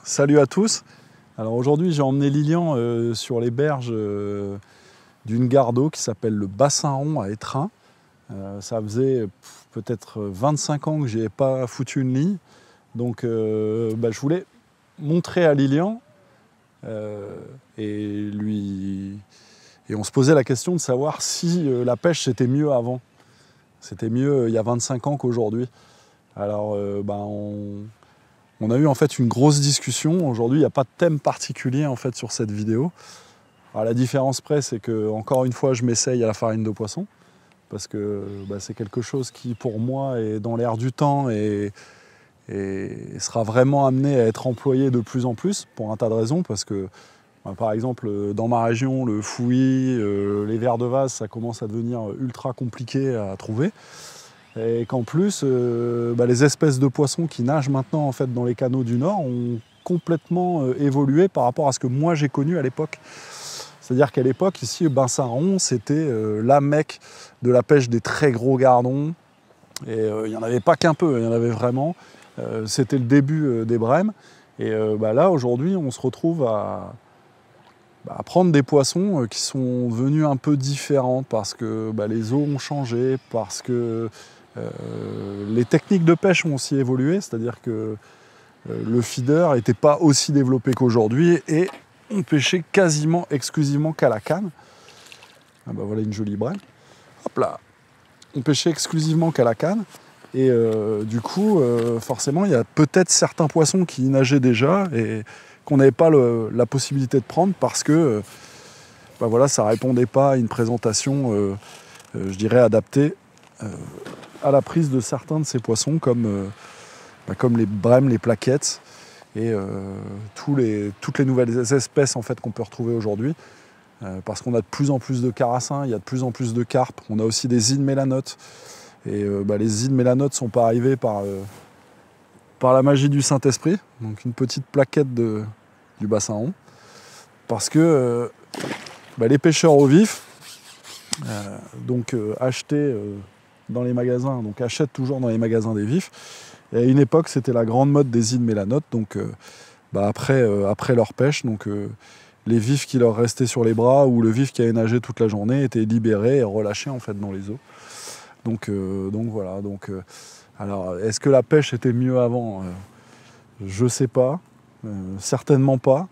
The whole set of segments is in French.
Salut à tous. Alors aujourd'hui j'ai emmené Lilian sur les berges d'une gare d'eau qui s'appelle le Bassin Rond à Étrun. Ça faisait peut-être 25 ans que je n'y ai pas foutu une ligne. Donc je voulais montrer à Lilian et on se posait la question de savoir si la pêche c'était mieux avant. C'était mieux il y a 25 ans qu'aujourd'hui. Alors on a eu en fait une grosse discussion. Aujourd'hui, il n'y a pas de thème particulier en fait sur cette vidéo. Alors, la différence près, c'est que encore une fois, je m'essaye à la farine de poisson parce que c'est quelque chose qui, pour moi, est dans l'air du temps et sera vraiment amené à être employé de plus en plus pour un tas de raisons. Parce que, par exemple, dans ma région, le fouillis, les vers de vase, ça commence à devenir ultra compliqué à trouver. Et qu'en plus, les espèces de poissons qui nagent maintenant en fait, dans les canaux du Nord ont complètement évolué par rapport à ce que moi j'ai connu à l'époque. C'est-à-dire qu'à l'époque, ici, Bassin Rond, c'était la Mecque de la pêche des très gros gardons. Et il n'y en avait pas qu'un peu, il y en avait vraiment. C'était le début des brèmes. Et là, aujourd'hui, on se retrouve à prendre des poissons qui sont devenus un peu différents parce que les eaux ont changé, parce que les techniques de pêche ont aussi évolué, c'est-à-dire que le feeder n'était pas aussi développé qu'aujourd'hui et on pêchait quasiment exclusivement qu'à la canne. Voilà une jolie brème. Hop là. On pêchait exclusivement qu'à la canne et du coup, forcément, il y a peut-être certains poissons qui nageaient déjà et qu'on n'avait pas la possibilité de prendre parce que ça ne répondait pas à une présentation, je dirais, adaptée à la prise de certains de ces poissons comme les brèmes, les plaquettes et toutes les nouvelles espèces en fait, qu'on peut retrouver aujourd'hui. Parce qu'on a de plus en plus de carassins, il y a de plus en plus de carpes, on a aussi des îles mélanotes. Et les îles mélanotes sont pas arrivées par la magie du Saint-Esprit, donc une petite plaquette du Bassin Rond. Parce que les pêcheurs au vif, achetaient dans les magasins, donc achètent toujours dans les magasins des vifs. Et à une époque, c'était la grande mode des îles mélanotes, donc après leur pêche, les vifs qui leur restaient sur les bras ou le vif qui avait nagé toute la journée étaient libérés et relâchés en fait dans les eaux. Donc voilà. Alors, est-ce que la pêche était mieux avant ? Je sais pas, certainement pas.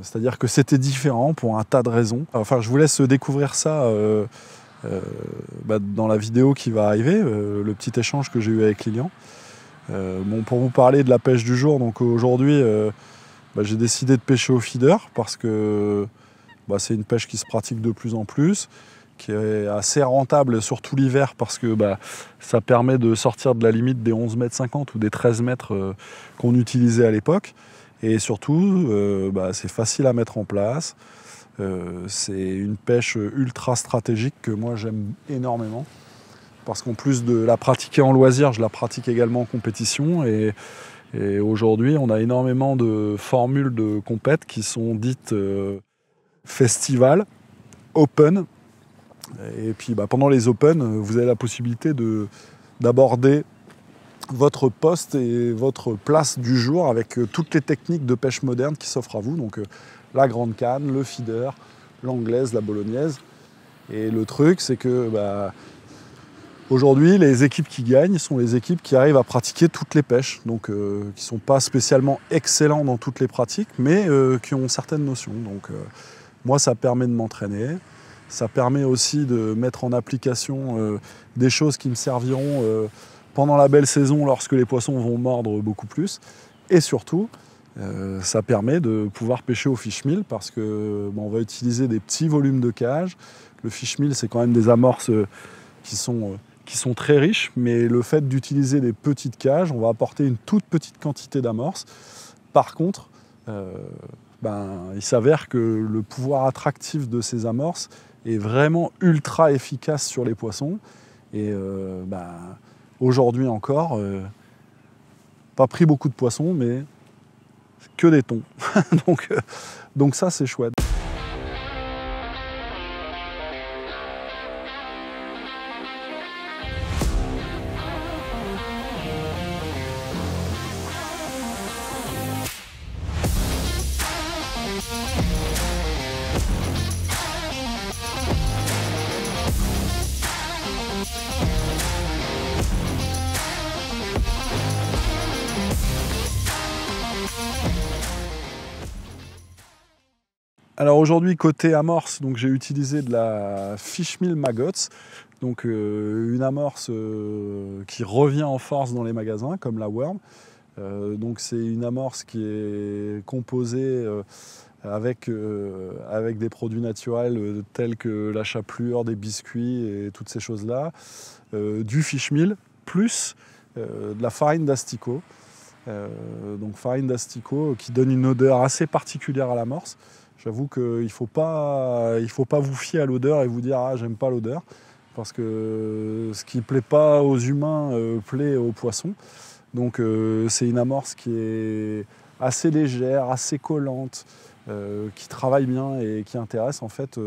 C'est-à-dire que c'était différent pour un tas de raisons. Enfin, je vous laisse découvrir ça dans la vidéo qui va arriver, le petit échange que j'ai eu avec Lilian. Pour vous parler de la pêche du jour, donc aujourd'hui, j'ai décidé de pêcher au feeder parce que c'est une pêche qui se pratique de plus en plus, qui est assez rentable, surtout l'hiver, parce que ça permet de sortir de la limite des 11,50 m ou des 13 mètres qu'on utilisait à l'époque. Et surtout, c'est facile à mettre en place. C'est une pêche ultra stratégique que moi j'aime énormément. Parce qu'en plus de la pratiquer en loisir, je la pratique également en compétition. Et aujourd'hui, on a énormément de formules de compète qui sont dites festival, open. Et puis pendant les open, vous avez la possibilité d'aborder votre poste et votre place du jour avec toutes les techniques de pêche moderne qui s'offrent à vous. Donc la grande canne, le feeder, l'anglaise, la bolognaise. Et le truc, c'est que aujourd'hui, les équipes qui gagnent sont les équipes qui arrivent à pratiquer toutes les pêches. Donc qui ne sont pas spécialement excellents dans toutes les pratiques, mais qui ont certaines notions. Donc moi, ça permet de m'entraîner. Ça permet aussi de mettre en application des choses qui me serviront pendant la belle saison lorsque les poissons vont mordre beaucoup plus. Et surtout, ça permet de pouvoir pêcher au fish meal parce que on va utiliser des petits volumes de cage. Le fish meal, c'est quand même des amorces qui sont très riches, mais le fait d'utiliser des petites cages, on va apporter une toute petite quantité d'amorces. Par contre, il s'avère que le pouvoir attractif de ces amorces est vraiment ultra efficace sur les poissons. Et aujourd'hui encore, pas pris beaucoup de poissons, mais que des thons. donc ça, c'est chouette. Alors aujourd'hui, côté amorce, donc j'ai utilisé de la Fishmeal Maggots, donc une amorce qui revient en force dans les magasins, comme la Worm. Donc c'est une amorce qui est composée avec des produits naturels tels que la chapelure, des biscuits et toutes ces choses-là, du fishmeal, plus de la farine d'asticot. Donc farine d'asticot qui donne une odeur assez particulière à l'amorce. J'avoue qu'il ne faut pas vous fier à l'odeur et vous dire « Ah, j'aime pas l'odeur », parce que ce qui ne plaît pas aux humains plaît aux poissons. Donc c'est une amorce qui est assez légère, assez collante, qui travaille bien et qui intéresse en fait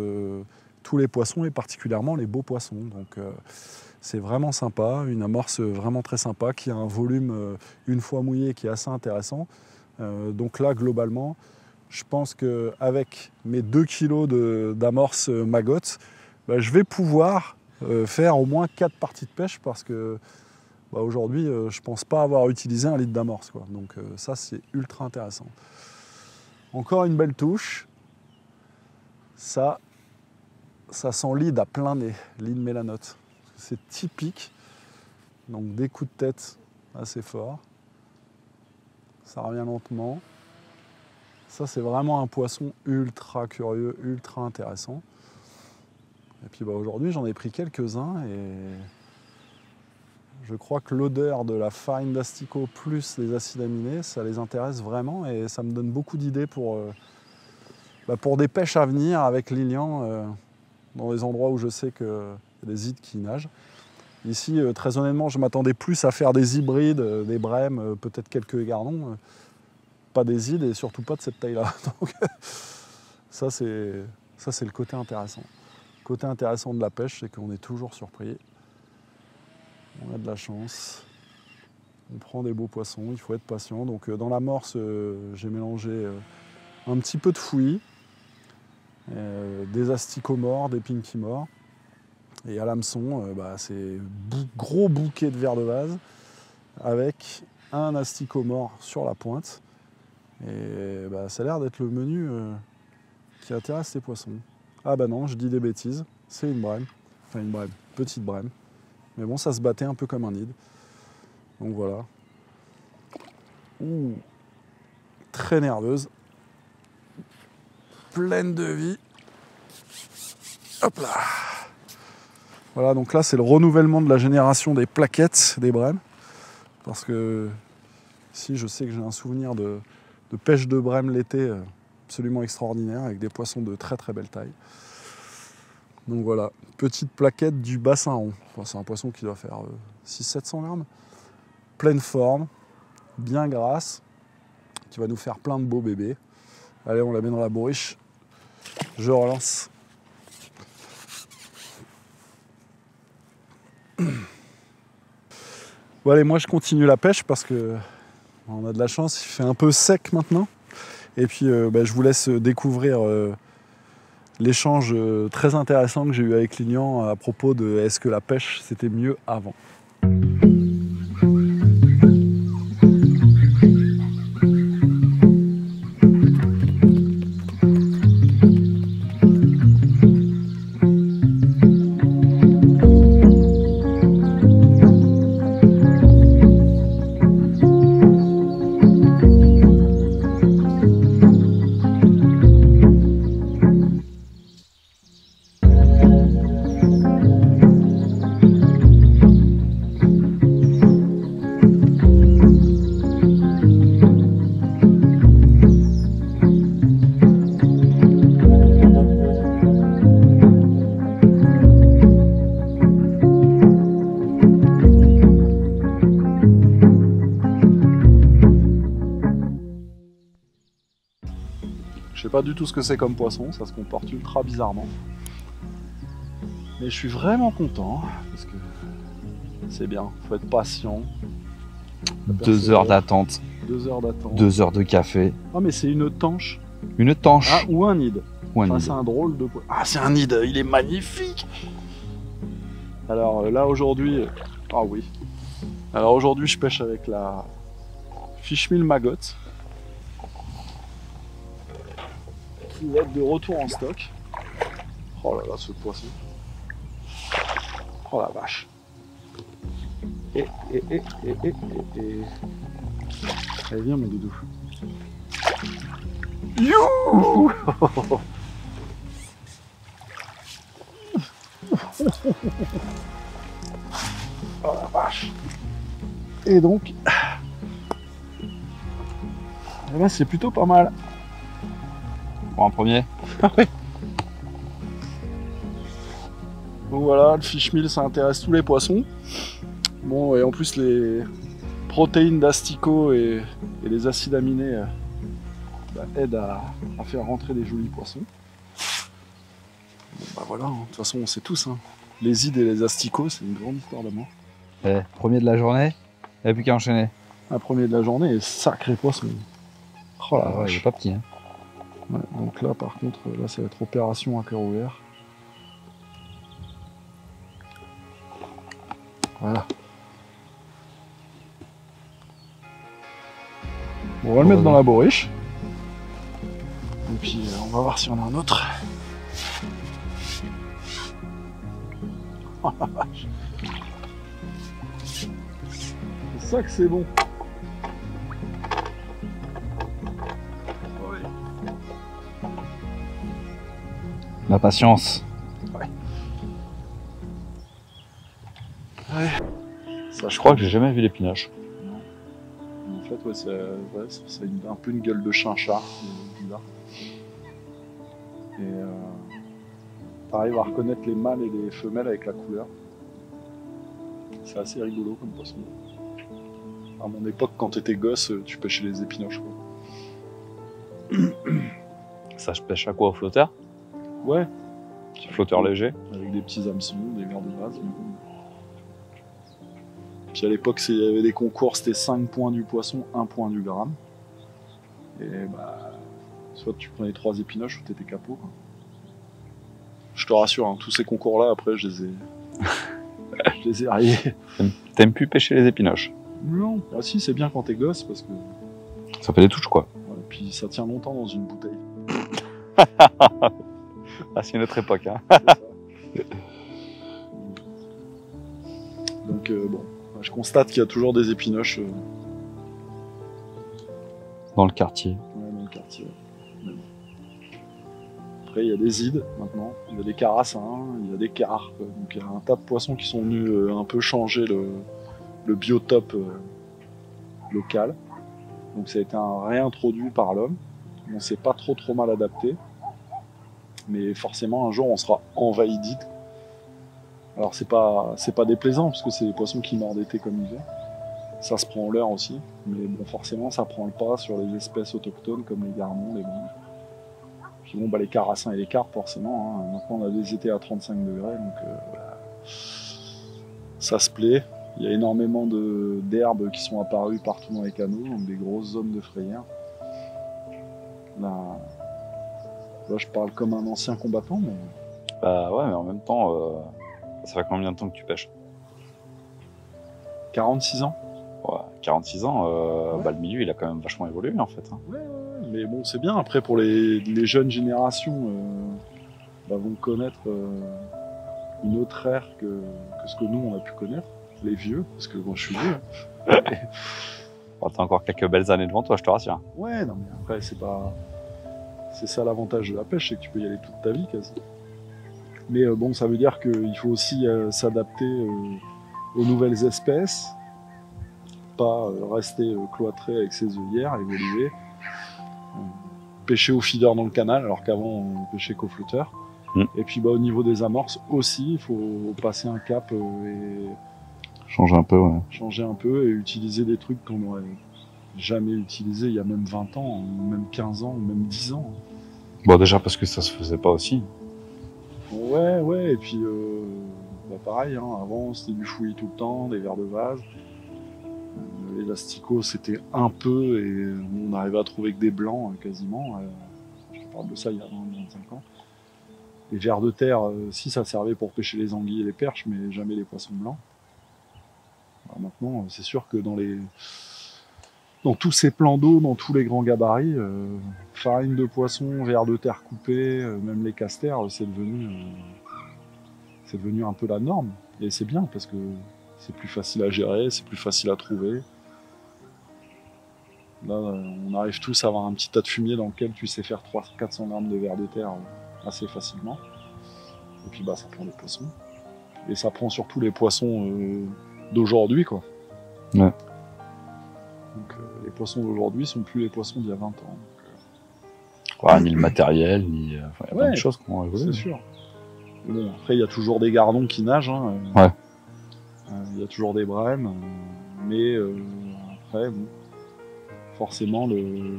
tous les poissons et particulièrement les beaux poissons. Donc c'est vraiment sympa, une amorce vraiment très sympa qui a un volume une fois mouillé qui est assez intéressant. Donc là globalement, je pense qu'avec mes 2 kilos d'amorce Maggot, bah, je vais pouvoir faire au moins 4 parties de pêche parce que bah, aujourd'hui, je ne pense pas avoir utilisé 1 litre d'amorce. Donc ça, c'est ultra intéressant. Encore une belle touche. Ça s'enlide à plein nez, lead mélanote. C'est typique. Donc des coups de tête assez forts. Ça revient lentement. Ça, c'est vraiment un poisson ultra curieux, ultra intéressant. Et puis bah, aujourd'hui, j'en ai pris quelques-uns et je crois que l'odeur de la farine d'asticot plus les acides aminés, ça les intéresse vraiment et ça me donne beaucoup d'idées pour des pêches à venir avec Lilian dans des endroits où je sais qu'il y a des ides qui nagent. Ici, très honnêtement, je m'attendais plus à faire des hybrides, des brèmes, peut-être quelques égardons. Pas des ides et surtout pas de cette taille-là. Donc, ça, c'est le côté intéressant. Le côté intéressant de la pêche, c'est qu'on est toujours surpris. On a de la chance. On prend des beaux poissons, il faut être patient. Donc dans l'amorce, j'ai mélangé un petit peu de fouillis, des asticots morts, des pinky morts. Et à l'hameçon, c'est gros bouquet de verre de vase avec un asticot mort sur la pointe. Et ça a l'air d'être le menu qui intéresse les poissons. Ah bah non, je dis des bêtises, c'est une brème. Enfin une brème, petite brème. Mais bon, ça se battait un peu comme un nid. Donc voilà. Ouh, très nerveuse. Pleine de vie. Hop là. Voilà, donc là, c'est le renouvellement de la génération des plaquettes des brèmes. Parce que ici, je sais que j'ai un souvenir de pêche de brème l'été absolument extraordinaire, avec des poissons de très très belle taille. Donc voilà, petite plaquette du bassin rond. Enfin, c'est un poisson qui doit faire 600-700 grammes. Pleine forme, bien grasse, qui va nous faire plein de beaux bébés. Allez, on la met dans la bourriche. Je relance. Bon allez, moi je continue la pêche parce que on a de la chance, il fait un peu sec maintenant. Et puis je vous laisse découvrir l'échange très intéressant que j'ai eu avec Lilian à propos de est-ce que la pêche c'était mieux avant. Je sais pas du tout ce que c'est comme poisson, ça se comporte ultra bizarrement. Mais je suis vraiment content, parce que c'est bien, faut être patient. 2 heures d'attente. 2 heures d'attente. 2 heures de café. Ah mais c'est une tanche. Une tanche. Ah, ou un nid. Ou un Enfin, nid. c'est un drôle de poisson. Ah c'est un nid, il est magnifique. Alors là aujourd'hui, ah oui. Alors aujourd'hui je pêche avec la Fishmeal Maggot. Il va être de retour en stock. Oh là là, ce poisson. Oh la vache. Et. Allez, viens, mon doudou. Youhou. Oh la vache. Et donc, là c'est plutôt pas mal. Pour un premier. Donc voilà, le fish meal ça intéresse tous les poissons. Bon, et en plus les protéines d'asticots et les acides aminés aident à faire rentrer des jolis poissons. Bon, bah voilà, de toute façon on sait tous, hein. Les ides et les asticots c'est une grande histoire d'amour. Premier de la journée, il n'y a plus qu'à enchaîner. Un premier de la journée et sacré poisson. Oh la Ah ouais, vache. il est pas petit. Hein. Ouais, donc là par contre, là ça va être opération à cœur ouvert. Voilà. Bon, on va le mettre dans la bourriche. Et puis on va voir si on a un autre. Oh la vache. C'est ça que c'est bon. Ouais. La patience. Ouais. Ça, Je crois que j'ai jamais vu l'épinoche. En fait, ouais, c'est un peu une gueule de chinchard. Bizarre. Et t'arrives à reconnaître les mâles et les femelles avec la couleur. C'est assez rigolo comme poisson. À mon époque, quand t'étais gosse, tu pêchais les épinoches, quoi. Ça je pêche à quoi, au flotteur? Ouais, Petit flotteur léger. avec des petits hameçons, des vers de vase. Puis à l'époque, il y avait des concours, c'était 5 points du poisson, 1 point du gramme. Et bah, soit tu prenais 3 épinoches ou t'étais capot, quoi. Je te rassure, hein, tous ces concours-là, après, je les ai rayés. T'aimes plus pêcher les épinoches? Non, ah si, c'est bien quand t'es gosse, parce que Ça fait des touches quoi. voilà, puis ça tient longtemps dans une bouteille. Ah, c'est une autre époque. Hein. C'est ça. Donc bon, je constate qu'il y a toujours des épinoches Dans le quartier. dans le quartier. Mais bon. Après, il y a des ides maintenant, il y a des carassins, il y a des carpes. Donc il y a un tas de poissons qui sont venus un peu changer le biotope local. Donc ça a été réintroduit par l'homme. On s'est pas trop mal adapté. Mais forcément, un jour, on sera envahi d'ides. Alors c'est pas déplaisant, parce que c'est des poissons qui mordent été comme hiver. Ça se prend en leurre aussi. Mais bon, forcément, ça prend le pas sur les espèces autochtones comme les garnemons, les bronzes. Puis bon, bah, les carassins et les carpes, forcément. Hein. Maintenant, on a des étés à 35 degrés, donc ça se plaît. Il y a énormément d'herbes qui sont apparues partout dans les canaux, donc des grosses zones de frayère. Là, je parle comme un ancien combattant, mais Bah ouais, mais en même temps, ça fait combien de temps que tu pêches? 46 ans. Ouais, 46 ans, Ouais. bah, le milieu il a quand même vachement évolué en fait. Hein. Ouais, mais bon, c'est bien. Après, pour les jeunes générations, vont connaître une autre ère que ce que nous, on a pu connaître. Les vieux, parce que moi, je suis vieux. Hein. Bon, t'as encore quelques belles années devant toi, je te rassure. Ouais, non, mais après, c'est ça l'avantage de la pêche, c'est que tu peux y aller toute ta vie, quasi. Mais bon, ça veut dire qu'il faut aussi s'adapter aux nouvelles espèces, pas rester cloîtré avec ses œillères, évoluer. Pêcher au feeder dans le canal, alors qu'avant on pêchait qu'au flotteur. Et puis au niveau des amorces aussi, il faut passer un cap et Change un peu, ouais. changer un peu et utiliser des trucs qu'on n'aurait jamais utilisés il y a même 20 ans, ou même 15 ans, ou même 10 ans. Bon, déjà parce que ça se faisait pas aussi. Ouais, et puis pareil, hein, avant c'était du fouillis tout le temps, des vers de vase. Les asticots c'était un peu et on arrivait à trouver que des blancs quasiment. Je parle de ça il y a 20-25 ans. Les vers de terre, si ça servait pour pêcher les anguilles et les perches, mais jamais les poissons blancs. Alors maintenant, c'est sûr que dans dans tous ces plans d'eau, dans tous les grands gabarits, farine de poisson, vers de terre coupée, même les casters, c'est devenu un peu la norme. Et c'est bien parce que c'est plus facile à gérer, c'est plus facile à trouver. Là, on arrive tous à avoir un petit tas de fumier dans lequel tu sais faire 300-400 grammes de vers de terre assez facilement. Et puis ça prend les poissons. Et ça prend surtout les poissons d'aujourd'hui, quoi. Ouais. Donc les poissons d'aujourd'hui sont plus les poissons d'il y a 20 ans. Ni le matériel, ni... il y a plein de choses qui ont évolué. C'est sûr. Bon, après, il y a toujours des gardons qui nagent. Ouais. Il y a toujours des brèmes. Mais après, forcément,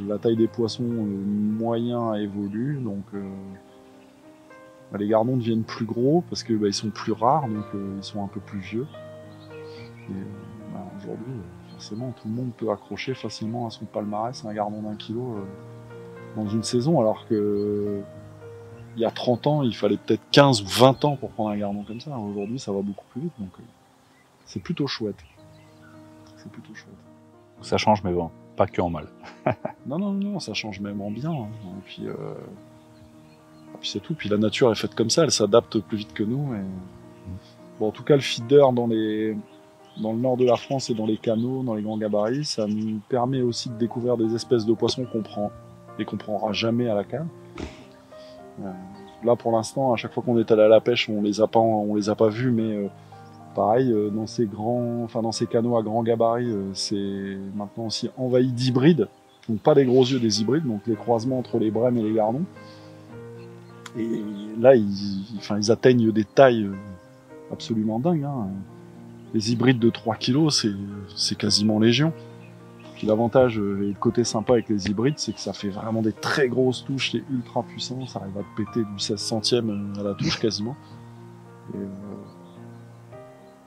la taille des poissons moyens évolue. Donc, les gardons deviennent plus gros parce que ils sont plus rares. Donc, ils sont un peu plus vieux. Et aujourd'hui, forcément, tout le monde peut accrocher facilement à son palmarès un gardon d'1 kilo dans une saison, alors que il y a 30 ans, il fallait peut-être 15 ou 20 ans pour prendre un gardon comme ça. Aujourd'hui, ça va beaucoup plus vite, donc c'est plutôt chouette. C'est plutôt chouette. Ça change, mais bon, pas que en mal. non, ça change même en bien. Et puis c'est tout. Puis la nature est faite comme ça, elle s'adapte plus vite que nous. Et... Bon, en tout cas, le feeder dans le nord de la France et dans les canaux, dans les grands gabarits, ça nous permet aussi de découvrir des espèces de poissons qu'on prendra jamais à la canne. Là, pour l'instant, à chaque fois qu'on est allé à la pêche, on les a pas vus, mais pareil, dans ces canaux à grand gabarit, c'est maintenant aussi envahi d'hybrides. Donc pas des gros yeux, des hybrides, donc les croisements entre les brèmes et les gardons. Et là, ils atteignent des tailles absolument dingues. Les hybrides de 3 kilos, c'est quasiment légion. Puis l'avantage et le côté sympa avec les hybrides, c'est que ça fait vraiment des très grosses touches, c'est ultra puissant, ça arrive à te péter du 16 centième à la touche quasiment. Et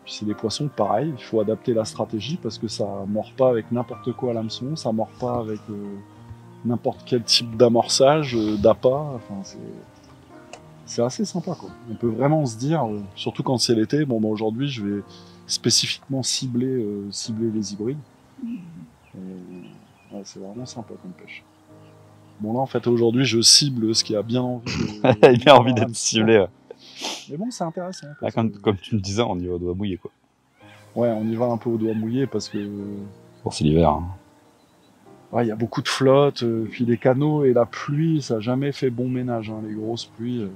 puis c'est des poissons pareil, il faut adapter la stratégie parce que ça mord pas avec n'importe quoi à l'hameçon, ça mord pas avec n'importe quel type d'amorçage, d'appât, c'est assez sympa quoi. On peut vraiment se dire, surtout quand c'est l'été, aujourd'hui je vais spécifiquement cibler les hybrides. C'est vraiment sympa comme pêche. Bon là en fait aujourd'hui je cible ce qui a bien envie d'être ciblé. Ouais. Mais bon c'est intéressant. Là, comme tu me disais, on y va au doigt mouillé quoi. Ouais, on y va un peu au doigt mouillé parce que... Bon, c'est l'hiver. Il y a beaucoup de flotte, puis les canaux et la pluie, ça n'a jamais fait bon ménage, les grosses pluies.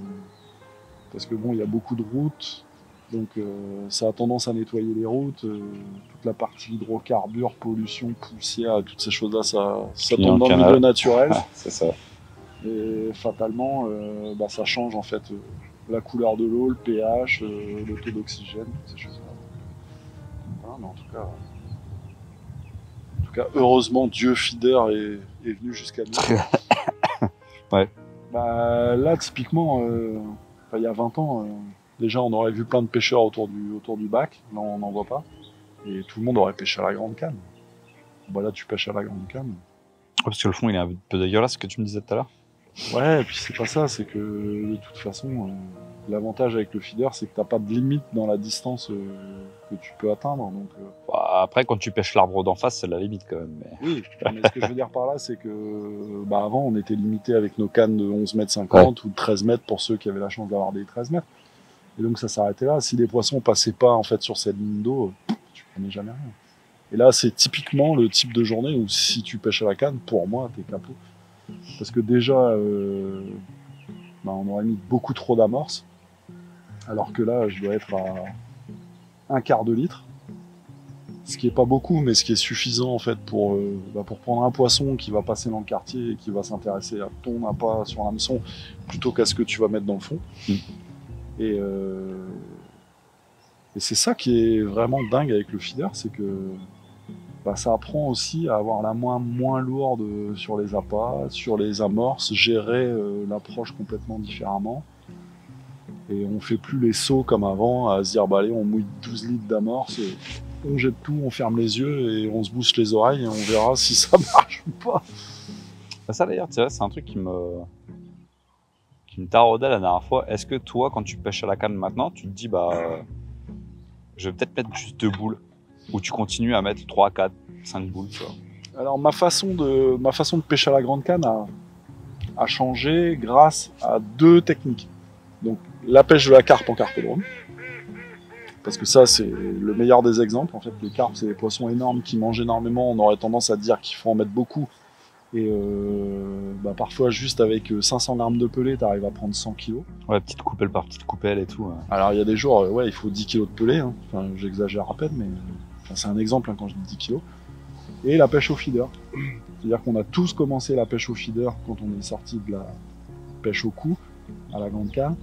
Parce que il y a beaucoup de routes. Donc ça a tendance à nettoyer les routes, toute la partie hydrocarbures, pollution, poussière, toutes ces choses-là, ça tombe dans le milieu naturel. C'est ça. Et fatalement, ça change en fait la couleur de l'eau, le pH, le taux d'oxygène, toutes ces choses-là. Voilà, mais en tout cas, heureusement, Dieu Feeder est venu jusqu'à nous. Ouais. Là, typiquement, il y a 20 ans... Déjà, on aurait vu plein de pêcheurs autour du bac. Là, on n'en voit pas. Et tout le monde aurait pêché à la grande canne. Là, tu pêches à la grande canne. Parce que le fond, il est un peu dégueulasse, ce que tu me disais tout à l'heure. Ouais, et puis c'est pas ça. C'est que, de toute façon, l'avantage avec le feeder, c'est que t'as pas de limite dans la distance que tu peux atteindre. Donc, après, quand tu pêches l'arbre d'en face, c'est la limite quand même. Mais... Oui, mais ce que je veux dire par là, c'est que avant, on était limité avec nos cannes de 11,50 m ou de 13 mètres pour ceux qui avaient la chance d'avoir des 13 mètres. Et donc ça s'arrêtait là. Si les poissons passaient pas en fait sur cette ligne d'eau, tu prenais jamais rien. Et là, c'est typiquement le type de journée où si tu pêches à la canne, pour moi, t'es capot. Parce que déjà, on aurait mis beaucoup trop d'amorces, alors que là, je dois être à 1/4 de litre. Ce qui est pas beaucoup, mais ce qui est suffisant en fait pour prendre un poisson qui va passer dans le quartier et qui va s'intéresser à ton appât sur l'hameçon plutôt qu'à ce que tu vas mettre dans le fond. Et c'est ça qui est vraiment dingue avec le feeder, c'est que ça apprend aussi à avoir la main moins lourde sur les appâts, sur les amorces, gérer l'approche complètement différemment. Et on fait plus les sauts comme avant, à se dire allez, on mouille 12 litres d'amorce, on jette tout, on ferme les yeux et on se bouche les oreilles et on verra si ça marche ou pas. Ça d'ailleurs, c'est un truc qui me taraudait la dernière fois. Est-ce que toi, quand tu pêches à la canne maintenant, tu te dis je vais peut-être mettre juste 2 boules, ou tu continues à mettre 3, 4, 5 boules, tu vois? Alors ma façon de pêcher à la grande canne a changé grâce à 2 techniques. Donc la pêche de la carpe en carpodrome, parce que ça c'est le meilleur des exemples. En fait, les carpes c'est des poissons énormes qui mangent énormément. On aurait tendance à dire qu'il faut en mettre beaucoup. Et parfois juste avec 500 grammes de pelée, t'arrives à prendre 100 kilos. Ouais, petite coupelle par petite coupelle et tout. Ouais. Alors il y a des jours, il faut 10 kilos de pelée. Hein. Enfin, j'exagère à peine, mais c'est un exemple quand je dis 10 kilos. Et la pêche au feeder. C'est-à-dire qu'on a tous commencé la pêche au feeder quand on est sorti de la pêche au cou, à la grande canne,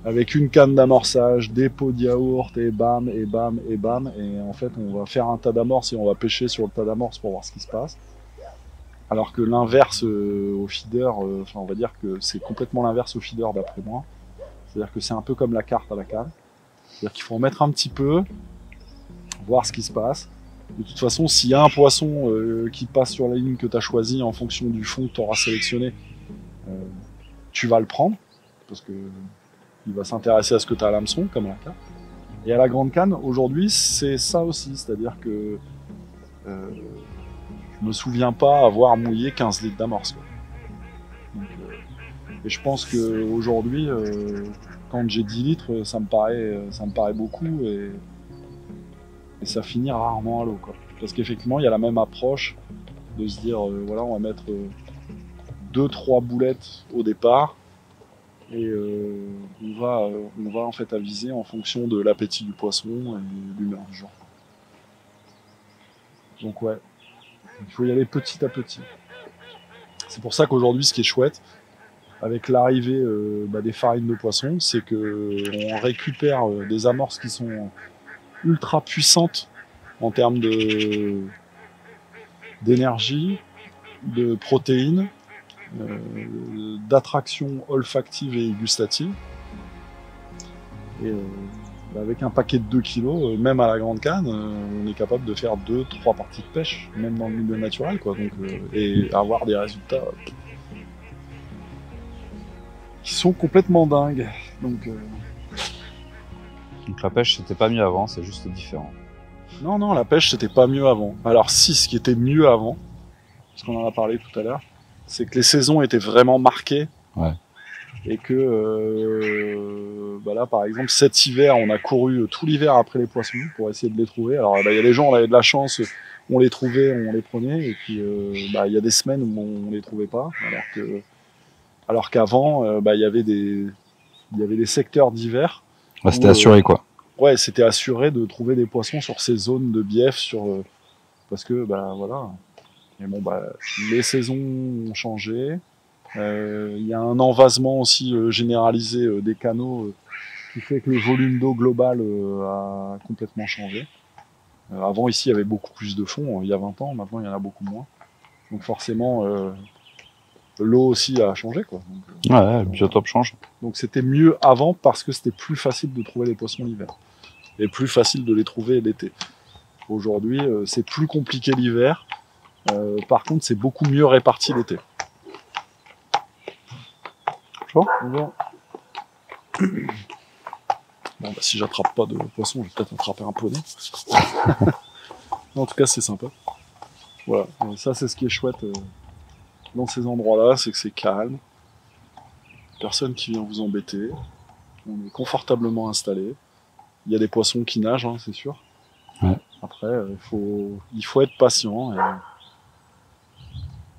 avec une canne d'amorçage, des pots de yaourt, et bam, et bam, et bam. Et en fait, on va faire un tas d'amorces et on va pêcher sur le tas d'amorces pour voir ce qui se passe. Alors que l'inverse au feeder, on va dire que c'est complètement l'inverse au feeder d'après moi. C'est-à-dire que c'est un peu comme la carte à la canne. C'est-à-dire qu'il faut en mettre un petit peu, voir ce qui se passe. De toute façon, s'il y a un poisson qui passe sur la ligne que tu as choisi en fonction du fond que tu auras sélectionné, tu vas le prendre, parce que il va s'intéresser à ce que tu as à l'hameçon, comme la carte. Et à la grande canne, aujourd'hui, c'est ça aussi. C'est-à-dire que je me souviens pas avoir mouillé 15 litres d'amorce. Et je pense qu'aujourd'hui, quand j'ai 10 litres, ça me paraît beaucoup et ça finit rarement à l'eau. Parce qu'effectivement, il y a la même approche de se dire, voilà, on va mettre 2-3 boulettes au départ et on va en fait aviser en fonction de l'appétit du poisson et de l'humeur du jour. Donc ouais, il faut y aller petit à petit. C'est pour ça qu'aujourd'hui, ce qui est chouette, avec l'arrivée des farines de poisson, c'est qu'on récupère des amorces qui sont ultra puissantes en termes d'énergie, de protéines, d'attraction olfactive et gustative. Et avec un paquet de 2 kilos, même à la grande canne, on est capable de faire 2-3 parties de pêche, même dans le milieu naturel, quoi. Donc, et avoir des résultats qui sont complètement dingues. Donc la pêche, c'était pas mieux avant, c'est juste différent. Non, la pêche, c'était pas mieux avant. Alors si, ce qui était mieux avant, parce qu'on en a parlé tout à l'heure, c'est que les saisons étaient vraiment marquées. Ouais. Et que là, par exemple, cet hiver, on a couru tout l'hiver après les poissons pour essayer de les trouver. Alors, il y a des gens, on avait de la chance, on les trouvait, on les prenait. Et puis, il y a des semaines où on les trouvait pas. Alors qu'avant, il y avait des secteurs d'hiver. Ouais, c'était assuré, quoi. Ouais, c'était assuré de trouver des poissons sur ces zones de bief, parce que, voilà. Et bon, les saisons ont changé. Il y a un envasement aussi généralisé des canaux qui fait que le volume d'eau global a complètement changé. Avant, ici, il y avait beaucoup plus de fond, il y a 20 ans. Maintenant, il y en a beaucoup moins. Donc forcément, l'eau aussi a changé, quoi. Le biotope change. Donc c'était mieux avant parce que c'était plus facile de trouver les poissons l'hiver. Et plus facile de les trouver l'été. Aujourd'hui, c'est plus compliqué l'hiver. Par contre, c'est beaucoup mieux réparti l'été. Bonjour. Bon, si j'attrape pas de poisson, je vais peut-être attraper un poney. En tout cas, c'est sympa. Voilà, et ça c'est ce qui est chouette dans ces endroits-là, c'est que c'est calme. Personne qui vient vous embêter. On est confortablement installé. Il y a des poissons qui nagent, hein, c'est sûr. Ouais. Après, il faut être patient.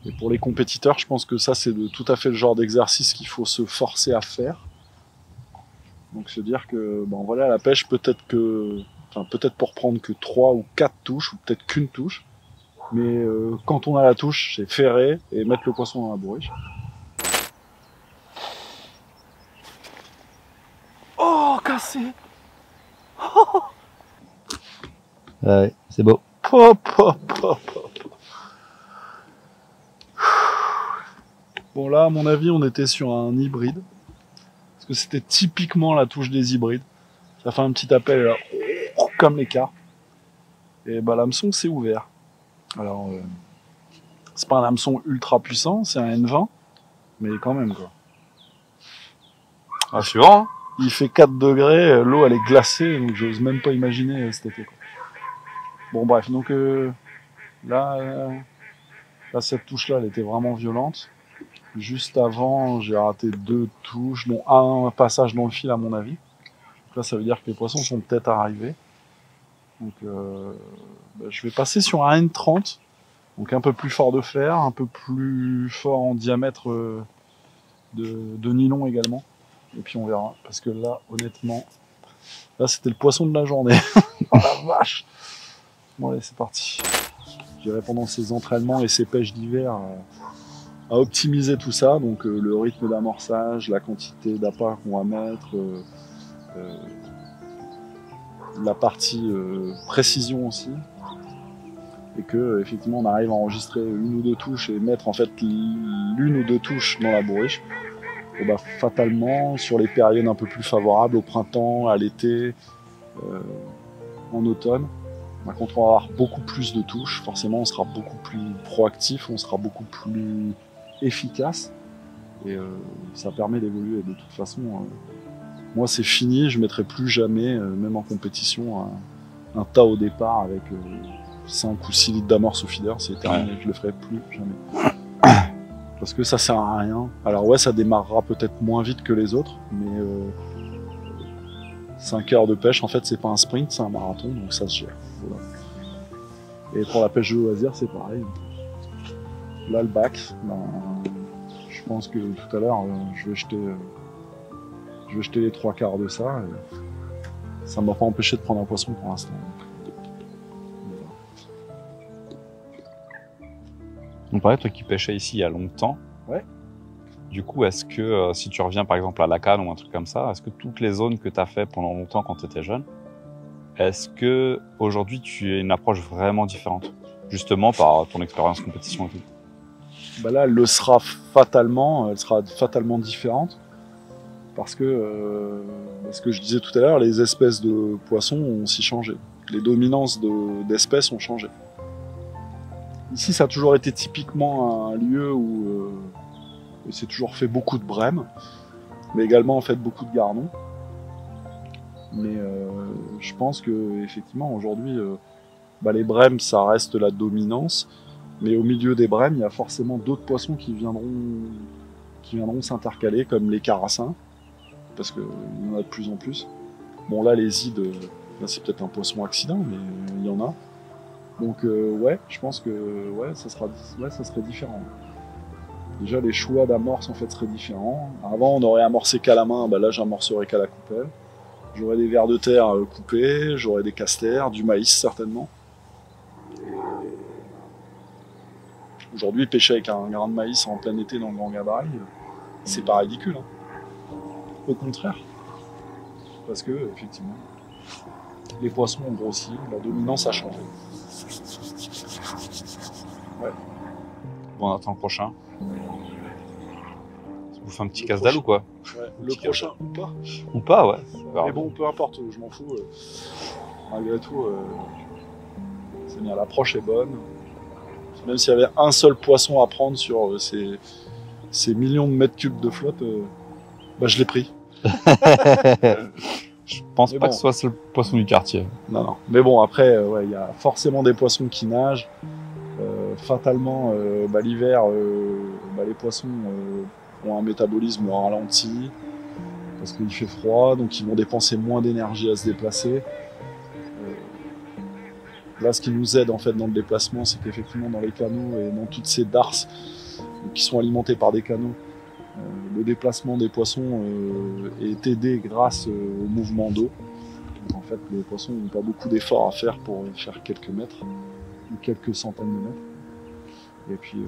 Et pour les compétiteurs, je pense que ça, c'est tout à fait le genre d'exercice qu'il faut se forcer à faire. Donc se dire que, la pêche, peut-être pour prendre que 3 ou 4 touches, ou peut-être qu'une touche. Mais quand on a la touche, c'est ferrer et mettre le poisson dans la bourriche. Oh, cassé! Oh. Ouais, c'est beau. Pop. Bon là, à mon avis, on était sur un hybride. Parce que c'était typiquement la touche des hybrides. Ça fait un petit appel là, comme les carpes. Et l'hameçon s'est ouvert. Alors, c'est pas un hameçon ultra puissant, c'est un N20. Mais quand même, quoi. Rassurant, hein. Il fait 4 degrés, l'eau elle est glacée, donc j'ose même pas imaginer cet été, quoi. Bon bref, donc là, Là, cette touche-là, elle était vraiment violente. Juste avant, j'ai raté 2 touches, dont un passage dans le fil à mon avis. Donc là, ça veut dire que les poissons sont peut-être arrivés. Donc je vais passer sur un N30, donc un peu plus fort de fer, un peu plus fort en diamètre de nylon également. Et puis on verra, parce que là, honnêtement, là c'était le poisson de la journée. Oh la vache! Bon allez, c'est parti. Je dirais pendant ces entraînements et ces pêches d'hiver, à optimiser tout ça, donc le rythme d'amorçage, la quantité d'appât qu'on va mettre, la partie précision aussi, et que effectivement on arrive à enregistrer 1 ou 2 touches et mettre en fait l'1 ou 2 touches dans la bourriche. Et bah, fatalement, sur les périodes un peu plus favorables, au printemps, à l'été, en automne, bah, quand on va avoir beaucoup plus de touches, forcément on sera beaucoup plus proactif, on sera beaucoup plus efficace, et ça permet d'évoluer. De toute façon, moi c'est fini, je ne mettrai plus jamais, même en compétition, un tas au départ avec 5 ou 6 litres d'amorce au feeder, c'est terminé, je le ferai plus jamais. Parce que ça sert à rien. Alors ouais, ça démarrera peut-être moins vite que les autres, mais 5 heures de pêche, en fait, c'est pas un sprint, c'est un marathon, donc ça se gère. Voilà. Et pour la pêche de loisir, c'est pareil. Là, le bac, je pense que tout à l'heure, je vais jeter les 3/4 de ça. Et ça m'a pas empêché de prendre un poisson pour l'instant. On parlait, toi qui pêchais ici il y a longtemps. Ouais. Du coup, est-ce que si tu reviens par exemple à la canne ou un truc comme ça, est-ce que toutes les zones que tu as fait pendant longtemps quand tu étais jeune, est-ce que aujourd'hui tu as une approche vraiment différente, justement par ton expérience compétition et tout? Bah là, elle sera fatalement différente, parce que ce que je disais tout à l'heure, les espèces de poissons ont aussi changé. Les dominances d'espèces ont changé. Ici, ça a toujours été typiquement un lieu où c'est toujours fait beaucoup de brèmes, mais également en fait beaucoup de gardons. Mais je pense que effectivement aujourd'hui, les brèmes, ça reste la dominance, mais au milieu des brèmes, il y a forcément d'autres poissons qui viendront s'intercaler, comme les carassins, parce qu'il y en a de plus en plus. Bon là, les ides, là c'est peut-être un poisson accident, mais il y en a. Donc ouais, je pense que ça serait différent. Déjà les choix d'amorce en fait seraient différents. Avant on aurait amorcé qu'à la main, là j'amorcerai qu'à la coupelle. J'aurais des vers de terre coupés, j'aurais des casters, du maïs certainement. Aujourd'hui pêcher avec un grain de maïs en plein été dans le Grand Gabarit, c'est pas ridicule. Hein. Au contraire. Parce que effectivement, les poissons ont grossi, la dominance a changé. Ouais. Bon, on attend le prochain. Vous faites un petit casse-dalle ou quoi? Ouais, le prochain ou pas. Ou pas, ouais. Mais bon, peu importe, je m'en fous. Malgré tout, c'est bien, l'approche est bonne. Même s'il y avait un seul poisson à prendre sur ces millions de mètres cubes de flotte, je l'ai pris. Je pense pas que ce soit le poisson du quartier. Non. Mais bon, après, il y a forcément des poissons qui nagent. Fatalement, l'hiver, les poissons ont un métabolisme ralenti parce qu'il fait froid, donc ils vont dépenser moins d'énergie à se déplacer. Là, ce qui nous aide en fait dans le déplacement, c'est qu'effectivement dans les canaux et dans toutes ces darses qui sont alimentées par des canaux, le déplacement des poissons est aidé grâce au mouvement d'eau. En fait, les poissons n'ont pas beaucoup d'efforts à faire pour faire quelques mètres ou quelques centaines de mètres. Et puis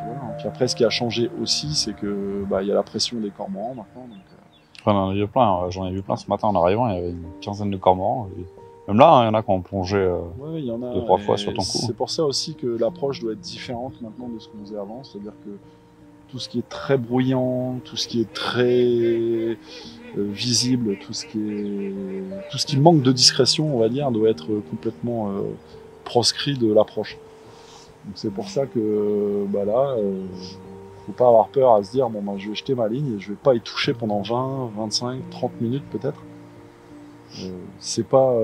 voilà. Puis après, ce qui a changé aussi, c'est que il y a la pression des cormorans maintenant. Donc, j'en ai vu plein ce matin en arrivant, il y avait une quinzaine de cormorans. Même là, il y en a qui ont plongé 2-3 fois sur ton coup. C'est pour ça aussi que l'approche doit être différente maintenant de ce qu'on faisait avant. C'est-à-dire que tout ce qui est très bruyant, tout ce qui est très visible, tout ce qui manque de discrétion, on va dire, doit être complètement proscrit de l'approche. Donc c'est pour ça que faut pas avoir peur à se dire je vais jeter ma ligne et je vais pas y toucher pendant 20, 25, 30 minutes peut-être. C'est pas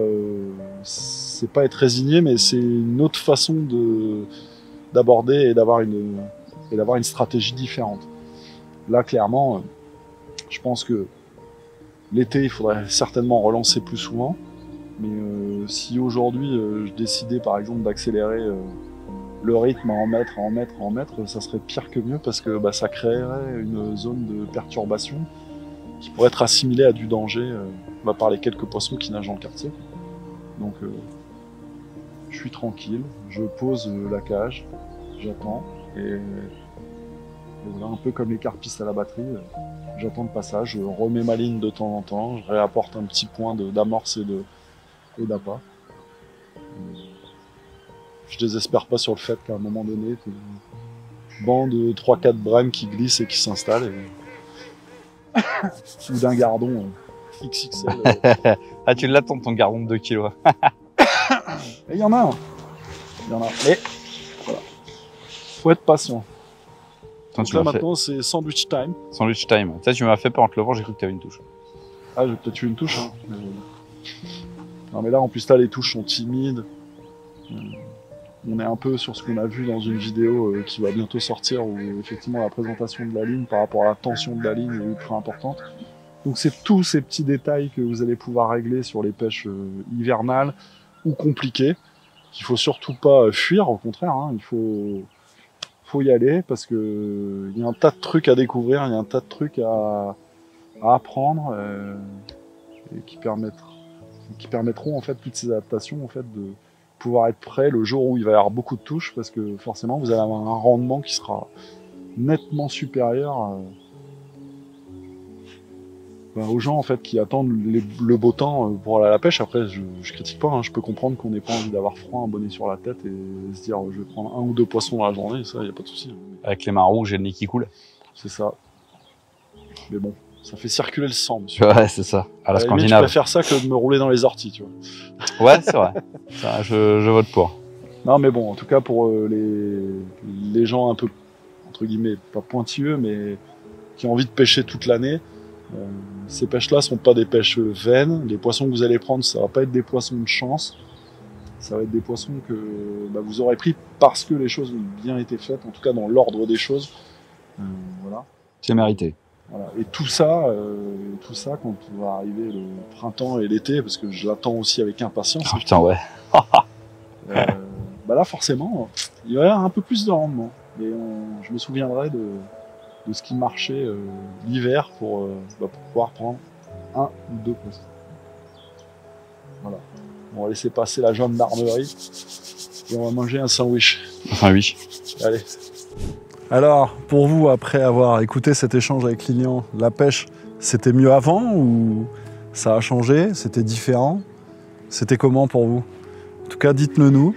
être résigné, mais c'est une autre façon d'aborder et d'avoir une stratégie différente. Là, clairement, je pense que l'été, il faudrait certainement relancer plus souvent. Mais si aujourd'hui, je décidais par exemple d'accélérer le rythme à en mettre, ça serait pire que mieux parce que ça créerait une zone de perturbation qui pourrait être assimilée à du danger par les quelques poissons qui nagent dans le quartier. Donc je suis tranquille, je pose la cage, j'attends et voilà, un peu comme les carpistes à la batterie, j'attends le passage, je remets ma ligne de temps en temps, je réapporte un petit point d'amorce et d'appât. Je désespère pas sur le fait qu'à un moment donné, t'as une bande de 3-4 brèmes qui glissent et qui s'installent ou d'un gardon XXL. Ah, tu l'attends ton gardon de 2 kilos. Et il y en a un. Mais voilà. Faut être patient. Donc là maintenant c'est sandwich time. Sandwich time. Tu sais, tu m'as fait peur en te levant, j'ai cru que tu avais une touche. Ah, j'ai peut-être eu une touche. Hein. Non mais là en plus là les touches sont timides. On est un peu sur ce qu'on a vu dans une vidéo qui va bientôt sortir où effectivement la présentation de la ligne par rapport à la tension de la ligne est ultra importante. Donc c'est tous ces petits détails que vous allez pouvoir régler sur les pêches hivernales ou compliquées qu'il faut surtout pas fuir, au contraire, hein, il faut y aller parce que il y a un tas de trucs à découvrir, il y a un tas de trucs à apprendre et qui permettront en fait toutes ces adaptations en fait de pouvoir être prêt le jour où il va y avoir beaucoup de touches parce que forcément vous allez avoir un rendement qui sera nettement supérieur aux gens en fait qui attendent le beau temps pour aller à la pêche. Après je critique pas, hein, je peux comprendre qu'on n'ait pas envie d'avoir froid, un bonnet sur la tête et se dire je vais prendre 1 ou 2 poissons dans la journée, ça y a pas de souci. Avec les mains rouges et le nez qui coule. C'est ça. Mais bon, ça fait circuler le sang, monsieur. Ouais, c'est ça. À la Scandinave. Je préfère ça que de me rouler dans les orties, tu vois. Ouais, c'est vrai. Ça, je vote pour. Non, mais bon, en tout cas pour les gens un peu entre guillemets pas pointilleux, mais qui ont envie de pêcher toute l'année. Ces pêches-là sont pas des pêches vaines. Les poissons que vous allez prendre, ça va pas être des poissons de chance. Ça va être des poissons que vous aurez pris parce que les choses ont bien été faites, en tout cas dans l'ordre des choses. Voilà. C'est mérité. Voilà. Et tout ça, quand va arriver le printemps et l'été, parce que je l'attends aussi avec impatience. Oh, putain, ouais. Là, forcément, il y aura un peu plus de rendement. Et je me souviendrai de ce qui marchait l'hiver pour pouvoir prendre 1 ou 2 poissons. Voilà. On va laisser passer la gendarmerie et on va manger un sandwich. Enfin, oui. Allez. Alors, pour vous, après avoir écouté cet échange avec Lilian, la pêche, c'était mieux avant ou ça a changé? C'était différent? C'était comment pour vous? En tout cas, dites-le nous.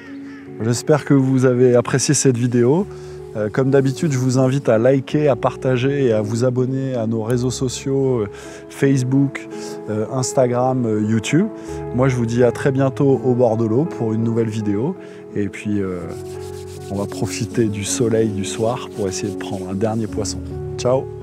J'espère que vous avez apprécié cette vidéo. Comme d'habitude, je vous invite à liker, à partager et à vous abonner à nos réseaux sociaux Facebook, Instagram, YouTube. Moi, je vous dis à très bientôt au bord de l'eau pour une nouvelle vidéo. Et puis, on va profiter du soleil du soir pour essayer de prendre un dernier poisson. Ciao!